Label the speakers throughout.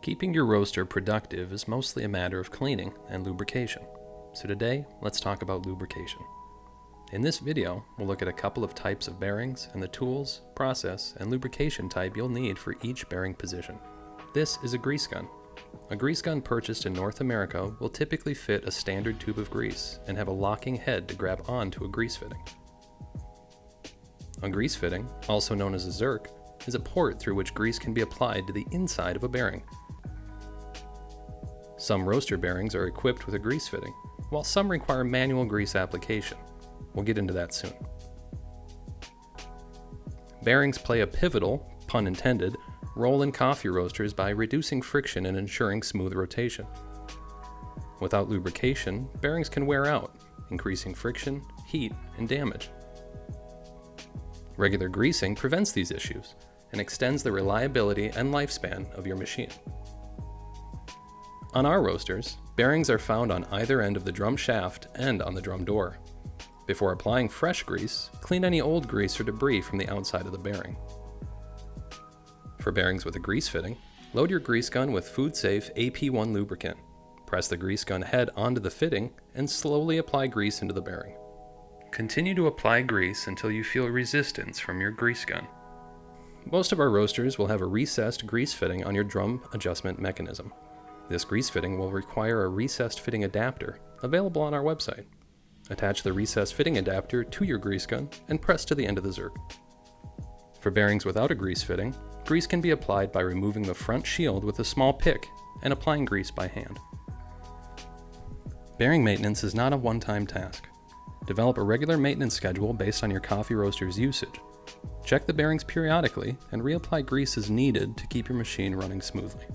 Speaker 1: Keeping your roaster productive is mostly a matter of cleaning and lubrication. So today, let's talk about lubrication. In this video, we'll look at a couple of types of bearings and the tools, process, and lubrication type you'll need for each bearing position. This is a grease gun. A grease gun purchased in North America will typically fit a standard tube of grease and have a locking head to grab onto a grease fitting. A grease fitting, also known as a zerk, is a port through which grease can be applied to the inside of a bearing. Some roaster bearings are equipped with a grease fitting, while some require manual grease application. We'll get into that soon. Bearings play a pivotal, pun intended, role in coffee roasters by reducing friction and ensuring smooth rotation. Without lubrication, bearings can wear out, increasing friction, heat, and damage. Regular greasing prevents these issues and extends the reliability and lifespan of your machine. On our roasters, bearings are found on either end of the drum shaft and on the drum door. Before applying fresh grease, clean any old grease or debris from the outside of the bearing. For bearings with a grease fitting, load your grease gun with food-safe AP1 lubricant. Press the grease gun head onto the fitting and slowly apply grease into the bearing. Continue to apply grease until you feel resistance from your grease gun. Most of our roasters will have a recessed grease fitting on your drum adjustment mechanism. This grease fitting will require a recessed fitting adapter, available on our website. Attach the recessed fitting adapter to your grease gun and press to the end of the zerk. For bearings without a grease fitting, grease can be applied by removing the front shield with a small pick and applying grease by hand. Bearing maintenance is not a one-time task. Develop a regular maintenance schedule based on your coffee roaster's usage. Check the bearings periodically and reapply grease as needed to keep your machine running smoothly.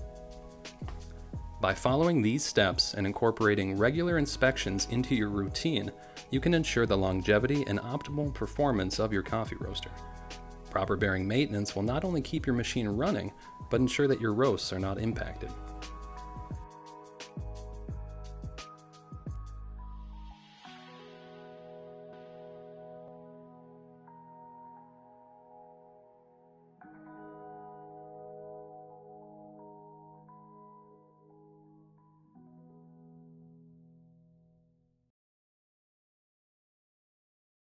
Speaker 1: By following these steps and incorporating regular inspections into your routine, you can ensure the longevity and optimal performance of your coffee roaster. Proper bearing maintenance will not only keep your machine running, but ensure that your roasts are not impacted.